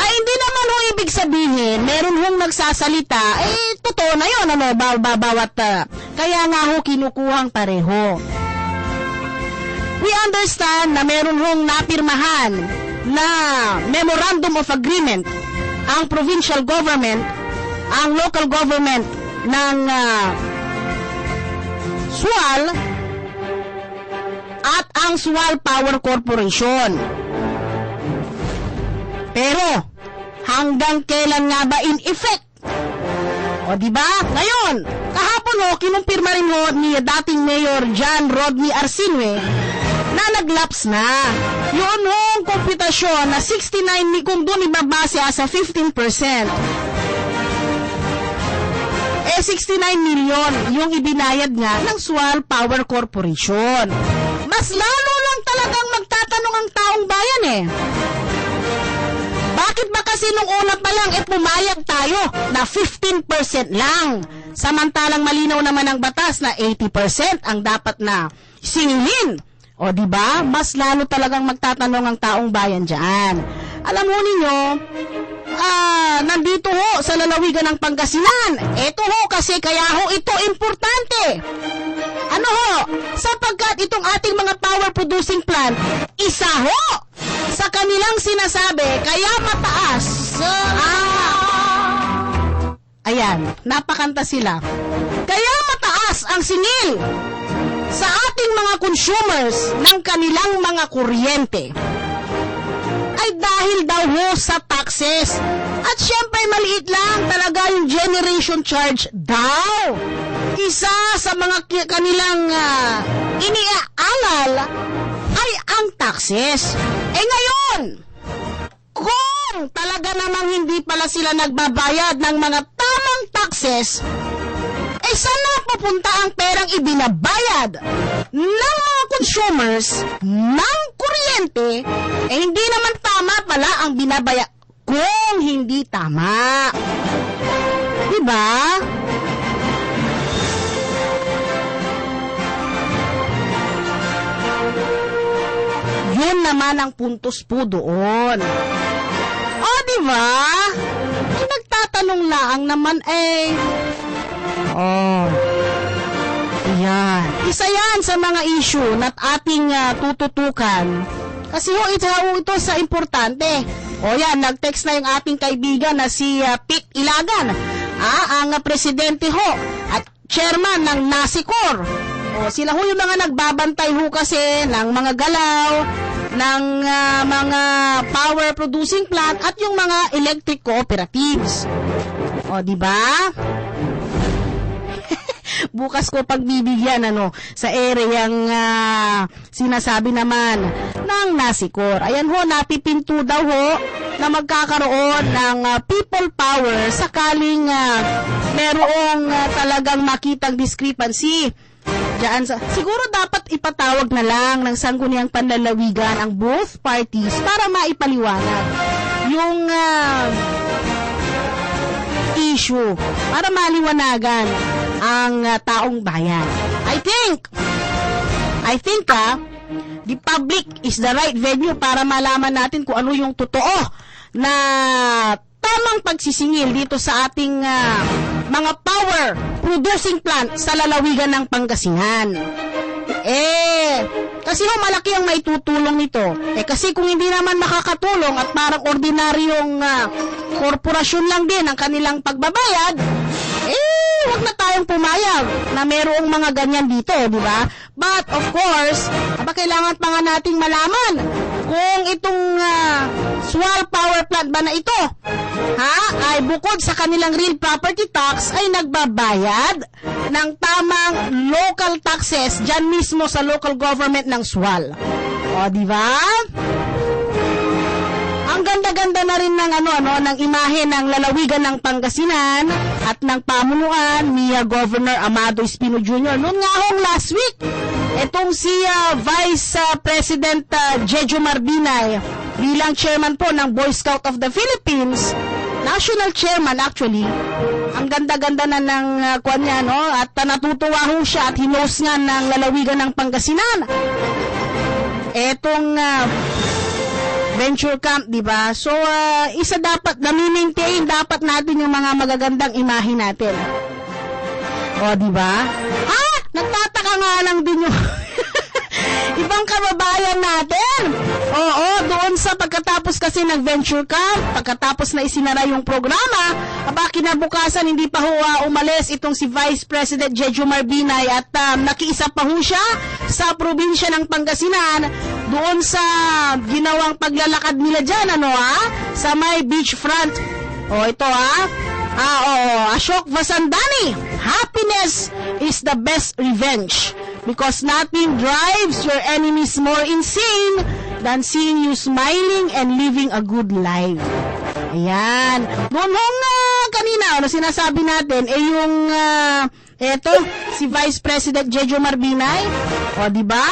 Hindi naman ho ibig sabihin, meron hong nagsasalita, totoo na yun, bawat, kaya nga ho kinukuhang pareho. We understand na meron hong napirmahan na Memorandum of Agreement ang provincial government, ang local government ng SWAL at ang SWAL Power Corporation. Pero hanggang kailan nga ba in effect? O diba? Ngayon, kahapon ho, kinumpirma rin ho ni dating Mayor John Rodney Arsinue na naglaps na. Yun hong komputasyon na 69, kung doon ibabase sa 15%. 69 million yung ibinayad nga ng SWAL Power Corporation. Mas lalo lang talagang magtatanong ang taong bayan Bakit ba kasi nung una pa lang pumayag tayo na 15% lang? Samantalang malinaw naman ang batas na 80% ang dapat na singilin. O diba? Mas lalo talagang magtatanong ang taong bayan dyan. Alam mo ninyo, nandito ho sa lalawigan ng Pangasinan. Ito ho kasi kaya ho ito importante. Sapagkat dapat itong ating mga power producing plant, isa ho sa kanilang sinasabi, kaya mataas. Ayan, napakanta sila. Kaya mataas ang singil sa ating mga consumers ng kanilang mga kuryente ay dahil daw ho sa taxes. At syempre maliit lang talaga yung generation charge daw. Isa sa mga kanilang iniaalal ay ang taxes. Ngayon, kung talaga namang hindi pala sila nagbabayad ng mga tamang taxes, saan na pupunta ang perang ibinabayad ng mga consumers ng kuryente? Hindi naman tama pala ang binabaya kung hindi tama. Diba? Yun naman ang puntos po doon. Diba? Nagtatanong lang naman Ayan. Isa yan sa mga issue na ating tututukan. Kasi ito sa importante. Yan, nag-text na yung ating kaibigan na si Pete Ilagan. Ang presidente ho at chairman ng NASICOR. Sila ho yung mga nagbabantay ho kasi ng mga galaw, ng mga power producing plant at yung mga electric cooperatives. Diba? Bukas ko pagbibigyan sa ereyang sinasabi naman ng NASICOR. Ayan ho, napipinto daw ho na magkakaroon ng people power sakaling merong talagang makitang discrepancy. Siguro dapat ipatawag na lang ng sangguniang panlalawigan ang both parties para maipaliwanag yung issue, para maliwanagan ang taong bayan. I think the public is the right venue para malaman natin kung ano yung totoo na tamang pagsisingil dito sa ating mga power producing plant sa lalawigan ng Pangasinan. Kasi malaki ang maitutulong nito. Kasi kung hindi naman makakatulong at parang ordinaryong korporasyon lang din ang kanilang pagbabayad, wag na tayong pumayag na merong mga ganyan dito, di ba? But of course, kailangan pa nga nating malaman kung itong Sual Power Plant ba na ito, ay bukod sa kanilang real property tax ay nagbabayad ng tamang local taxes dyan mismo sa local government ng Sual. Di ba? Ang ganda-ganda na rin ng ng imahe ng lalawigan ng Pangasinan at ng pamunuan ni Governor Amado Espino Jr. Noon nga hong last week, itong si Vice President Jejo Marbinay bilang chairman po ng Boy Scout of the Philippines, national chairman actually, ang ganda-ganda na ng kwan niya, at natutuwa ho siya at hinost nga ng lalawigan ng Pangasinan etong venture camp, di ba? So, isa dapat, nami-maintain dapat natin yung mga magagandang imahe natin. Di ba? Nagtataka nga lang din yung ibang kababayan natin. Doon sa pagkatapos kasi ng venture camp, pagkatapos na isinara yung programa, kinabukasan hindi pa ho umalis itong si Vice President Jejo Marbinay at nakiisa pa ho siya sa probinsya ng Pangasinan doon sa ginawang paglalakad nila dyan, sa may beachfront. Ito Ashok Vasandani, happiness is the best revenge because nothing drives your enemies more insane than seeing you smiling and living a good life. Ayan. Noong kanina, sinasabi natin, yung si Vice President Jejo Marbinay, diba?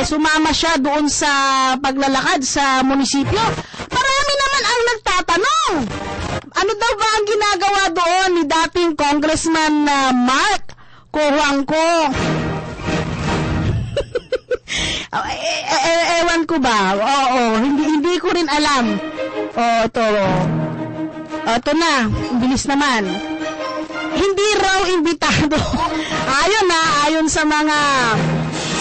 Sumama siya doon sa paglalakad sa munisipyo. Marami naman ang nagtatanong. Ano daw ba ang ginagawa doon ni dating Congressman Mark Cojuangco? Ewan ko ba? Hindi ko rin alam. Ito na, bilis naman. Hindi raw imbitado. Ayon sa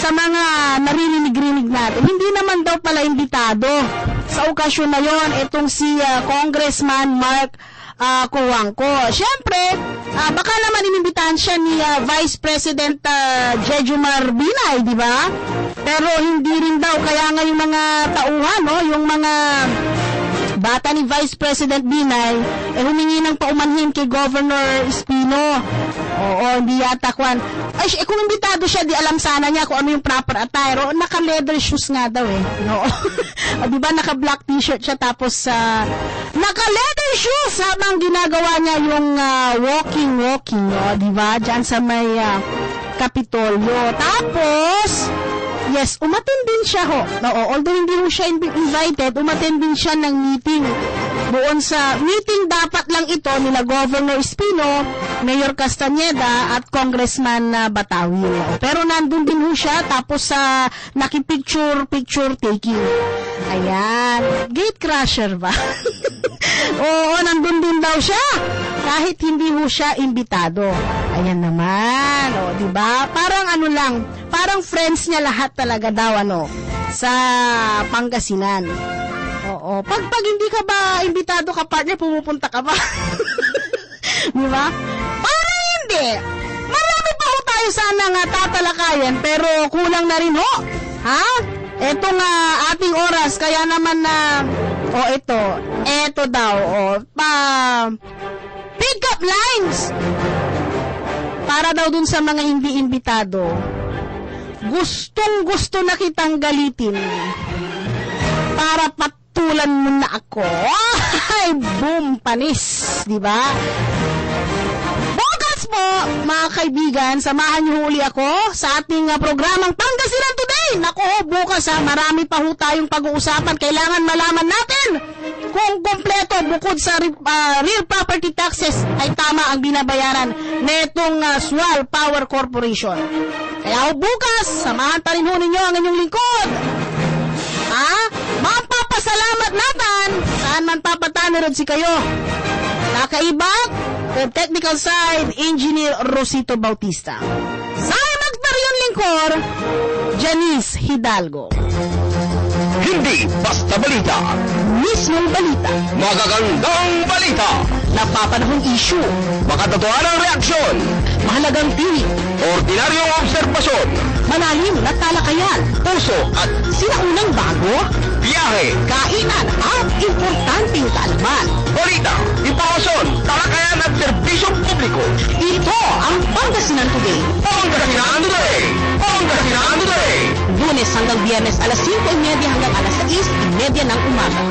sa mga naririnig-rinig natin, hindi naman daw pala imbitado sa okasyon na yon itong si Congressman Mark Cuangco. Siyempre, baka naman inimbitahan siya ni Vice President Jejomar Binay, di ba? Pero hindi rin daw, kaya nga yung mga tauhan, no, yung mga bata ni Vice President Binay, humingi ng paumanhin kay Governor Espino. Oo, hindi yata kwan. Ay, kung imbitado siya, di alam sana niya kung ano yung proper attire. O, naka-leather shoes nga daw eh. No? O, di ba, naka-black t-shirt siya, tapos naka-leather shoes habang ginagawa niya yung walking, no? Di ba? Diyan sa may Kapitolyo. Tapos, yes, umattend din siya ho. Oo, although hindi mo siya invited, umattend din siya ng meeting. Doon sa meeting dapat lang ito nila Governor Espino, Mayor Castañeda at Congressman Batawil. Pero nandun din ho siya, tapos nakipicture taking. Ayan, gate crusher ba? Oo, nandun din daw siya. Kahit hindi ho siya imbitado. Ayan naman, o, diba? Parang ano lang, parang friends niya lahat talaga daw, sa Pangasinan. Oo, pag hindi ka ba imbitado ka, partner, pumupunta ka ba? Diba? Parang hindi. Marami pa ho tayo sana nga tatalakayan, pero kulang na rin ho. Ha? Eto nga ating oras, kaya naman ito daw, pick-up lines para daw dun sa mga hindi imbitado. Gustong-gusto na kitang galitin para patulan mo na ako. Ay, boom, panis, di ba? Bukas po, mga kaibigan, samahan niyo uli ako sa ating programang Pangasinan Today. Naku, bukas marami pa ho tayong pag-uusapan. Kailangan malaman natin kung kumpleto bukod sa real property taxes ay tama ang binabayaran netong Sual Power Corporation. Kaya bukas, samahan pa rin ho ninyo ang inyong lingkod. Mapapasalamat natin saan man papatanirod si kayo. Nakaibak, the technical side, Engineer Rosito Bautista. Saya magtaryon lingkod, Janice Hidalgo. Hindi basta balita. Mismong balita. Magagandang balita. Napapanahong issue. Makatotohanang reaksyon. Mahalagang tinig. Ordinaryong obserbasyon. Malalim na talakayan. Puso at Sinaunang bago. biyahe. Kainan at importanteng kaalaman. Balita, impormasyon, talakayan at serbisyong publiko. Ito ang Pangasinan Today. Pangasinan Today! Pangasinan Today! Lunes hanggang Biyernes alas 5:30 hanggang alas 6:30 ng umaga.